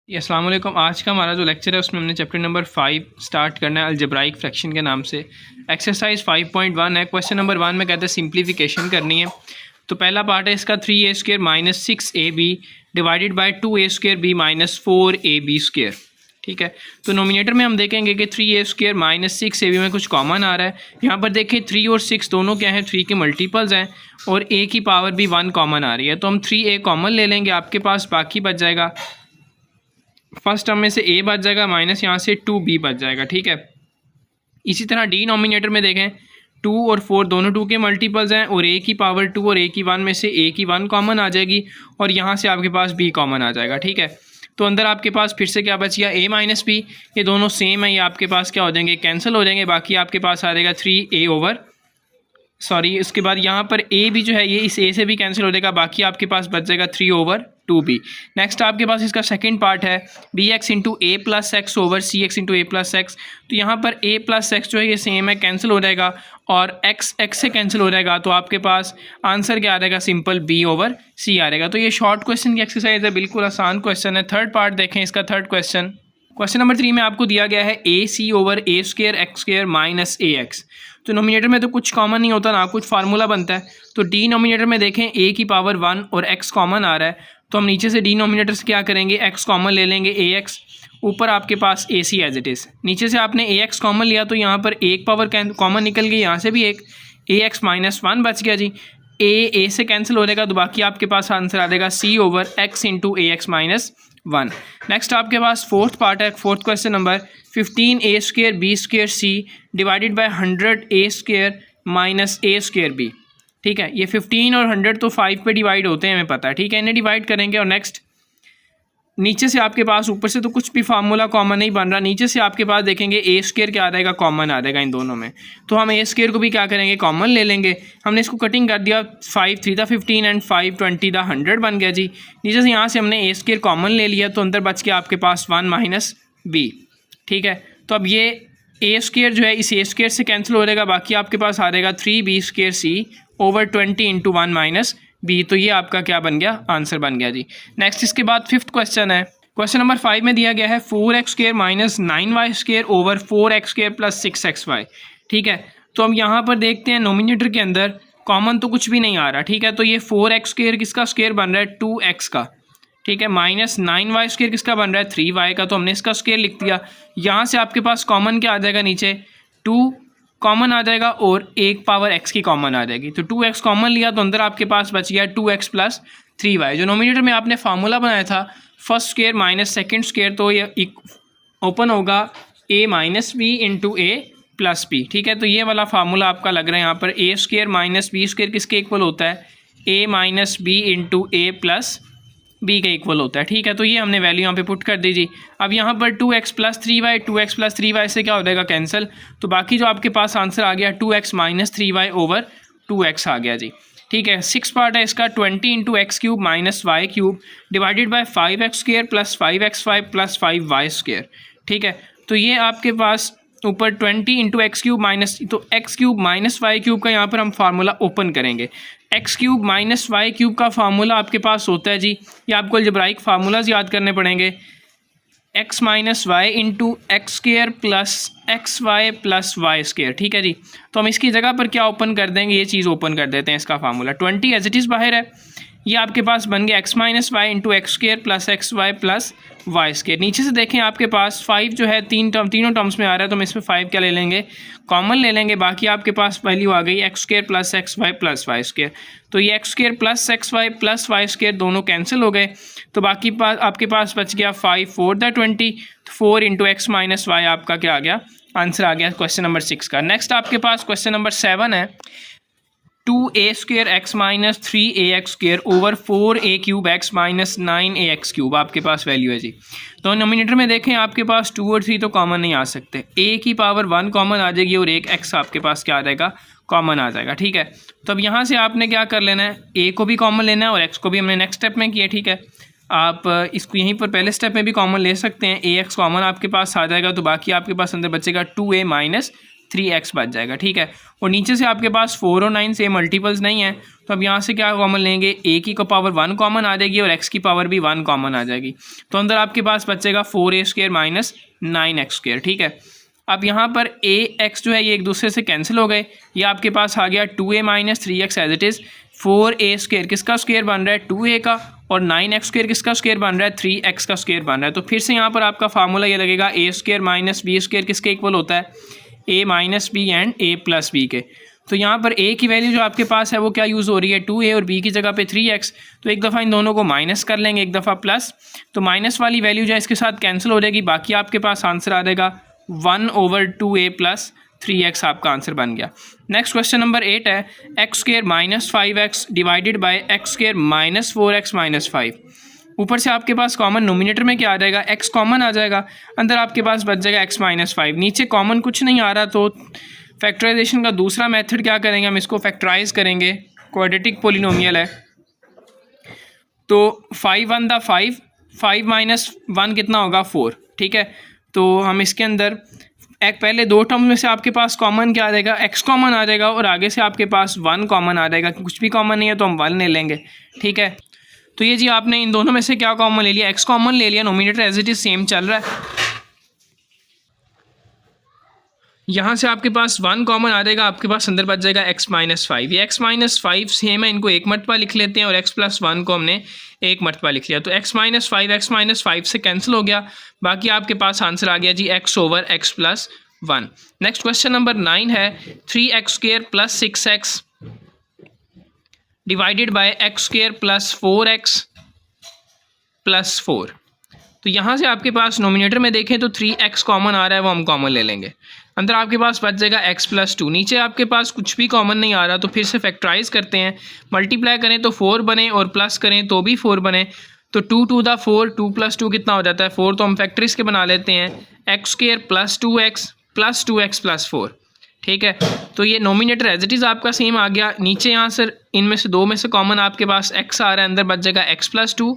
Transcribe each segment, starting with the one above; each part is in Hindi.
अस्सलाम वालेकुम। आज का हमारा जो लेक्चर है उसमें हमने चैप्टर नंबर 5 स्टार्ट करना है अलजेब्राइक फ्रैक्शन के नाम से। एक्सरसाइज 5.1 है। क्वेश्चन नंबर 1 में कहते हैं सिंप्लीफिकेशन करनी है। तो पहला पार्ट है इसका 3a² minus 6ab divided by 2a² b minus 4ab²। ठीक है, तो नोमिनेटर में हम देखेंगे कि 3a² माइनस 6ab में कुछ कॉमन आ रहा है। यहाँ पर देखें 3 और 6 दोनों क्या हैं, 3 के मल्टीपल्स हैं और a की पावर भी 1 कॉमन आ रही है। तो हम 3a कॉमन ले लेंगे, आपके पास बाकी बच जाएगा फर्स्ट टर्म में से a बच जाएगा माइनस यहाँ से 2b बच जाएगा। ठीक है, इसी तरह डिनोमिनेटर में देखें 2 और 4 दोनों 2 के मल्टीपल्स हैं और a की पावर 2 और a की 1 में से a की 1 कॉमन आ जाएगी और यहाँ से आपके पास b कॉमन आ जाएगा। ठीक है, तो अंदर आपके पास फिर से क्या बच गया, a माइनस b, ये दोनों सेम है, ये आपके पास क्या हो जाएंगे, कैंसिल हो जाएंगे। बाकी आपके पास आ जाएगा 3a ओवर सॉरी उसके बाद यहाँ पर a भी जो है ये इस a से भी कैंसिल हो जाएगा। बाकी आपके पास बच जाएगा 3 ओवर 2b। नेक्स्ट आपके पास इसका सेकंड पार्ट है bx into A plus x over C x into A plus x. तो यहाँ पर a प्लस एक्स जो है ये सेम है, कैंसिल हो जाएगा और x x से कैंसिल हो जाएगा। तो आपके पास आंसर क्या आ जाएगा, सिंपल b ओवर c आ जाएगा। तो ये शॉर्ट क्वेश्चन की एक्सरसाइज है, बिल्कुल आसान क्वेश्चन है। थर्ड पार्ट देखें इसका, थर्ड क्वेश्चन नंबर 3 में आपको दिया गया है ac over a² minus ax। तो नोमिनेटर में तो कुछ कॉमन नहीं होता, ना कुछ फार्मूला बनता है। तो डिनोमिनेटर में देखें a की पावर 1 और x कॉमन आ रहा है, तो हम नीचे से डिनोमिनेटर से क्या करेंगे, x कॉमन ले लेंगे ax, ऊपर आपके पास ac एज इट इज़। नीचे से आपने ax कॉमन लिया तो यहाँ पर एक पावर कॉमन निकल गई, यहाँ से भी एक ax माइनस 1 बच गया जी। a से कैंसिल हो जाएगा तो बाकी आपके पास आंसर आ जाएगा c over x into ax minus 1। Next आपके पास फोर्थ पार्ट है, fourth question number 15a² b² c divided by 100a² minus a² b। ठीक है, ये 15 और 100 तो 5 पे डिवाइड होते हैं, हमें पता है। ठीक है, इन्हें डिवाइड करेंगे और नेक्स्ट नीचे से आपके पास, ऊपर से तो कुछ भी फार्मूला कॉमन नहीं बन रहा, नीचे से आपके पास देखेंगे a² क्या आ जाएगा, कॉमन आ जाएगा इन दोनों में। तो हम a² को भी क्या करेंगे, कॉमन ले लेंगे। हमने इसको कटिंग कर दिया, 5 3 दा 15 एंड 5 20 दा 100 बन गया जी। नीचे से यहाँ से हमने a² कॉमन ले लिया तो अंदर बच गया आपके पास 1 माइनस b। ठीक है, तो अब ये a² जो है इस a² से कैंसिल हो जाएगा, बाकी आपके पास आ जाएगा 3b² c over 20 into 1 minus b। तो ये आपका क्या बन गया, आंसर बन गया जी। नेक्स्ट इसके बाद फिफ्थ क्वेश्चन है, क्वेश्चन नंबर 5 में दिया गया है 4x² minus 9y² over 4x² plus 6xy। ठीक है, तो हम यहाँ पर देखते हैं नोमिनेटर के अंदर कॉमन तो कुछ भी नहीं आ रहा। ठीक है, तो ये 4x² किसका स्क्वायर बन रहा है, 2x का। ठीक है, माइनस 9y² किसका बन रहा है, 3y का, तो हमने इसका स्क्वायर लिख दिया। यहाँ से आपके पास कॉमन क्या आ जाएगा, नीचे 2 कॉमन आ जाएगा और एक पावर x की कॉमन आ जाएगी। तो 2x कॉमन लिया तो अंदर आपके पास बच गया 2x प्लस 3y। जो नोमिनेटर में आपने फार्मूला बनाया था first square minus second square, तो ये ओपन होगा a minus B into A plus B. ठीक है, तो ये वाला फार्मूला आपका लग रहा है यहाँ पर, a² माइनस b² किसके इक्वल होता है, a minus B into A plus b के इक्वल होता है। ठीक है, तो ये हमने वैल्यू यहाँ पे पुट कर दी जी। अब यहाँ पर 2x plus 3y, 2x plus 3y से क्या हो जाएगा, कैंसिल। तो बाकी जो आपके पास आंसर आ गया 2x minus 3y over 2x आ गया जी। ठीक है, सिक्स पार्ट है इसका 20 into x³ minus y³ divided by 5x² plus 5xy plus 5y²। ठीक है, तो ये आपके पास ऊपर 20 इंटू x³ माइनस, तो x³ माइनस y³ का यहाँ पर हम फार्मूला ओपन करेंगे। x³ माइनस y³ का फार्मूला आपके पास होता है जी, ये आपको अलजेब्राइक फार्मूलाज याद करने पड़ेंगे, x minus Y into x² plus xy plus y²। ठीक है जी, तो हम इसकी जगह पर क्या ओपन कर देंगे, ये चीज़ ओपन कर देते हैं। इसका फार्मूला 20 एज इट इज़ बाहर है, ये आपके पास बन गया x minus Y into x² plus xy plus y²। नीचे से देखें आपके पास 5 जो है तीनों टर्म्स में आ रहा है, तो हम इसमें 5 क्या ले लेंगे, कॉमन ले लेंगे। बाकी आपके पास वैल्यू आ गई x² plus xy plus y²। तो ये x² plus xy plus y² दोनों कैंसिल हो गए, तो बाकी आपके पास बच गया 5 4 दा 20, 4 इंटू एक्स माइनस वाई आपका क्या आ गया, आंसर आ गया क्वेश्चन नंबर 6 का। नेक्स्ट आपके पास क्वेश्चन नंबर 7 है 2a² x minus 3ax² over 4a³ x minus 9ax³ आपके पास वैल्यू है जी। तो नोमिनेटर में देखें आपके पास 2 और 3 तो कॉमन नहीं आ सकते, a की पावर 1 कॉमन आ जाएगी और एक x आपके पास क्या आ जाएगा, कॉमन आ जाएगा। ठीक है, तो अब यहाँ से आपने क्या कर लेना है, a को भी कॉमन लेना है और x को भी हमने नेक्स्ट स्टेप में किया। ठीक है, आप इसको यहीं पर पहले स्टेप में भी कॉमन ले सकते हैं, ax कॉमन आपके पास आ जाएगा, तो बाकी आपके पास अंदर बचेगा 2a माइनस 3x बच जाएगा, ठीक है। और नीचे से आपके पास 4 और 9 से मल्टीपल्स नहीं है, तो अब यहाँ से क्या कॉमन लेंगे, a की पावर 1 कॉमन आ जाएगी और x की पावर भी 1 कॉमन आ जाएगी, तो अंदर आपके पास बचेगा 4a² माइनस 9x², ठीक है। अब यहाँ पर a x जो है ये एक दूसरे से कैंसिल हो गए, ये आपके पास आ गया 2a minus 3x as it is. 4a² किसका स्क्वायर बन रहा है, 2a का, और 9x² किसका स्क्वायर बन रहा है, 3x का स्क्वायर बन रहा है। तो फिर से यहाँ पर आपका फार्मूला ये लगेगा a² माइनस b² किसके इक्वल होता है, a minus b and a plus b के। तो यहाँ पर a की वैल्यू जो आपके पास है वो क्या यूज़ हो रही है, 2a, और b की जगह पे 3x, तो एक दफ़ा इन दोनों को माइनस कर लेंगे, एक दफ़ा प्लस, तो माइनस वाली वैल्यू जो है इसके साथ कैंसिल हो जाएगी, बाकी आपके पास आंसर आ जाएगा 1/2a प्लस 3x आपका आंसर बन गया। नेक्स्ट क्वेश्चन नंबर 8 है, x² minus 5x divided by x² minus 4x minus 5। ऊपर से आपके पास कॉमन नोमिनेटर में क्या आ जाएगा, x कॉमन आ जाएगा, अंदर आपके पास बच जाएगा x माइनस 5, नीचे कॉमन कुछ नहीं आ रहा, तो फैक्टराइजेशन का दूसरा मेथड क्या करेंगे, हम इसको फैक्टराइज करेंगे, क्वाड्रेटिक पोलिनोमियल है, तो 5 1 दा 5, 5 माइनस 1 कितना होगा 4, ठीक है। तो हम इसके अंदर एक पहले दो टर्म में से आपके पास कॉमन क्या आ जाएगा, x कॉमन आ जाएगा, और आगे से आपके पास 1 कॉमन आ जाएगा, कुछ भी कॉमन नहीं है तो हम 1 ले लेंगे, ठीक है। तो ये जी आपने इन दोनों में से क्या कॉमन ले लिया, x कॉमन ले लिया, nominator as it is same चल रहा है, यहाँ से आपके पास 1 कॉमन आ जाएगा, आपके पास अंदर बच जाएगा x माइनस 5, ये x माइनस 5 सेम है, इनको एक मरतबा लिख लेते हैं, और x प्लस 1 को हमने एक मरतबा लिख लिया, तो x माइनस 5 से कैंसिल हो गया, बाकी आपके पास आंसर आ गया जी x over x plus 1। Next question number 9 है, 3x² plus 6x divided by x² plus 4x plus 4। तो यहाँ से आपके पास नोमिनेटर में देखें तो 3x कॉमन आ रहा है, वो हम कॉमन ले लेंगे, अंदर आपके पास बच जाएगा x प्लस 2, नीचे आपके पास कुछ भी कॉमन नहीं आ रहा, तो फिर से फैक्टराइज करते हैं, मल्टीप्लाई करें तो 4 बने और प्लस करें तो भी 4 बने, तो 2 2 दा 4, 2 प्लस 2 कितना हो जाता है 4, तो हम फैक्टरीज के बना लेते हैं, x² plus 2x plus 2x plus 4, ठीक है। तो ये नोमिनेटर एज इट इज़ आपका सेम आ गया, नीचे यहाँ से इनमें से दो में से कॉमन आपके पास x आ रहा है, अंदर बच जाएगा x प्लस 2,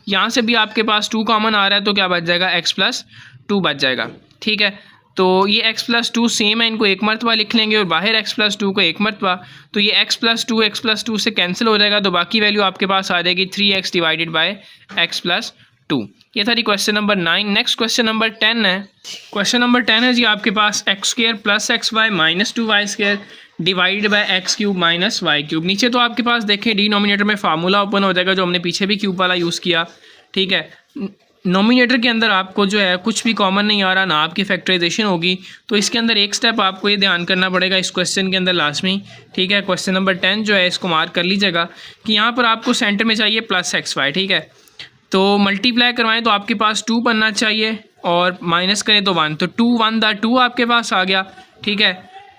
यहाँ से भी आपके पास 2 कॉमन आ रहा है, तो क्या बच जाएगा x प्लस 2 बच जाएगा, ठीक है। तो ये x प्लस 2 सेम है, इनको एक मरतबा लिख लेंगे और बाहर x प्लस 2 को एक मरतबा, तो ये x प्लस 2 से कैंसिल हो जाएगा, तो बाकी वैल्यू आपके पास आ जाएगी 3x divided by x plus 2। ये था जी question number 9। Next question number 10 है, क्वेश्चन नंबर 10 है जी आपके पास x² plus xy minus 2y² divided by x³ minus y³। नीचे तो आपके पास देखें डिनोमिनेटर में फार्मूला ओपन हो जाएगा, जो हमने पीछे भी क्यूब वाला यूज़ किया, ठीक है। नोमिनेटर के अंदर आपको जो है कुछ भी कॉमन नहीं आ रहा, ना आपकी फैक्टराइजेशन होगी, तो इसके अंदर एक स्टेप आपको ये ध्यान करना पड़ेगा इस क्वेश्चन के अंदर लास्ट में, ठीक है। क्वेश्चन नंबर 10 जो है इसको मार्क कर लीजिएगा कि यहाँ पर आपको सेंटर में चाहिए प्लस xy, ठीक है। तो मल्टीप्लाई करवाएं तो आपके पास 2 बनना चाहिए, और माइनस करें तो 1, तो 2 1 दा 2 आपके पास आ गया, ठीक है।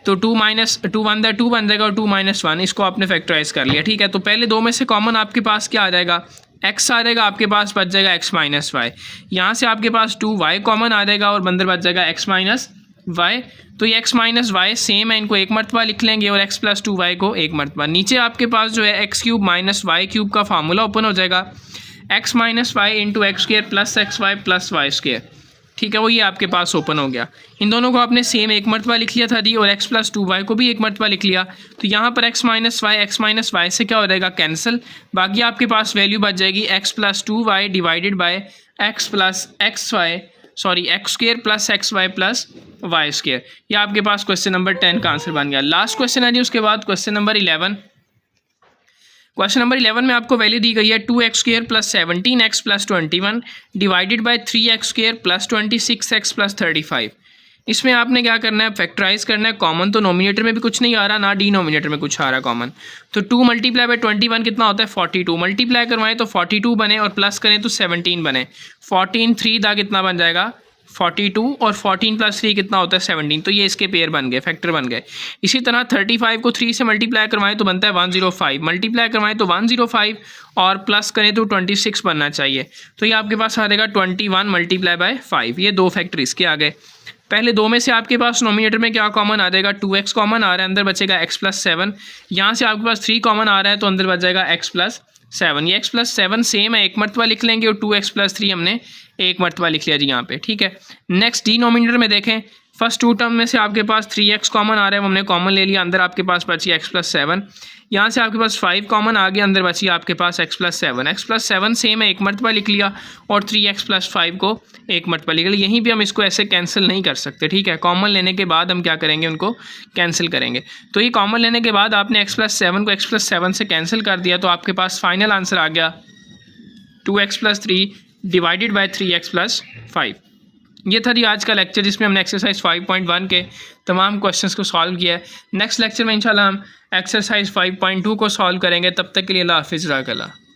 तो 2 माइनस 2 1 दा 2 बन जाएगा, और 2 माइनस 1 इसको आपने फैक्टराइज कर लिया, ठीक है। तो पहले दो में से कॉमन आपके पास क्या आ जाएगा, x आ जाएगा, आपके पास बच जाएगा x माइनस वाई, यहाँ से आपके पास 2y कॉमन आ जाएगा और अंदर बच जाएगा x माइनस वाई, तो ये x माइनस वाई सेम है, इनको एक मरतबा लिख लेंगे और x प्लस 2y को एक मरतबा। नीचे आपके पास जो है x³ माइनस y³ का फार्मूला ओपन हो जाएगा, x minus Y into x² plus xy plus y², ठीक है, वो ये आपके पास ओपन हो गया। इन दोनों को आपने सेम एक मरतबा लिख लिया था जी, और x प्लस 2y को भी एक मरतबा लिख लिया, तो यहाँ पर x माइनस वाई से क्या हो जाएगा कैंसिल, बाकी आपके पास वैल्यू बच जाएगी x plus 2y divided by x plus x² plus xy plus y²। ये आपके पास क्वेश्चन नंबर 10 का आंसर बन गया। लास्ट क्वेश्चन है जी उसके बाद क्वेश्चन नंबर 11। क्वेश्चन नंबर 11 में आपको वैल्यू दी गई है 2x² plus 17x plus 21 divided by 3x² plus 26x plus 35। इसमें आपने क्या करना है, फैक्टराइज करना है। कॉमन तो नोमिनेटर में भी कुछ नहीं आ रहा, ना डिनोमिनेटर में कुछ आ रहा कॉमन, तो 2 मल्टीप्लाई बाई 21 कितना होता है 42, मल्टीप्लाई करवाएं तो 42 बने और प्लस करें तो 17 बने, 14 3 दा कितना बन जाएगा 42, और 14 प्लस 3 कितना होता है 17, तो ये इसके पेयर बन गए, फैक्टर बन गए। इसी तरह 35 को 3 से मल्टीप्लाई करवाएं तो बनता है 105, मल्टीप्लाई करवाएं तो 105 और प्लस करें तो 26 बनना चाहिए, तो ये आपके पास आ जाएगा 21 मल्टीप्लाई बाय 5। ये दो फैक्टर इसके आ गए। पहले दो में से आपके पास नोमिनेटर में क्या कॉमन आ जाएगा, 2x कॉमन आ रहा है, अंदर बचेगा x प्लस 7, यहाँ से आपके पास 3 कॉमन आ रहा है तो अंदर बच जाएगा x प्लस 7। ये x प्लस 7 सेम है, एक मरतबा लिख लेंगे, और 2x प्लस 3 हमने एक मरतबा लिख लिया जी यहाँ पे, ठीक है। नेक्स्ट डिनोमिनेटर में देखें फर्स्ट टू टर्म में से आपके पास 3x कॉमन आ रहा है, वो हमने कॉमन ले लिया, अंदर आपके पास बची x+7। यहाँ से आपके पास 5 कॉमन आ गया, अंदर बची आपके पास x+7। x+7 सेम है, एक मरतबा लिख लिया, और 3x+5 को एक मरतबा लिख लिया। यहीं भी हम इसको ऐसे कैंसिल नहीं कर सकते, ठीक है। कॉमन लेने के बाद हम क्या करेंगे, उनको कैंसिल करेंगे। तो ये कॉमन लेने के बाद आपने x+7 को x+7 से कैंसिल कर दिया, तो आपके पास फाइनल आंसर आ गया 2x+3 डिवाइडेड बाई 3x+5। ये था जी आज का लेक्चर, जिसमें हमने एक्सरसाइज 5.1 के तमाम क्वेश्चंस को सॉल्व किया है। नेक्स्ट लेक्चर में इंशाल्लाह हम एक्सरसाइज 5.2 को सॉल्व करेंगे। तब तक के लिए अल्लाह हाफिज़, जज़ाकल्लाह।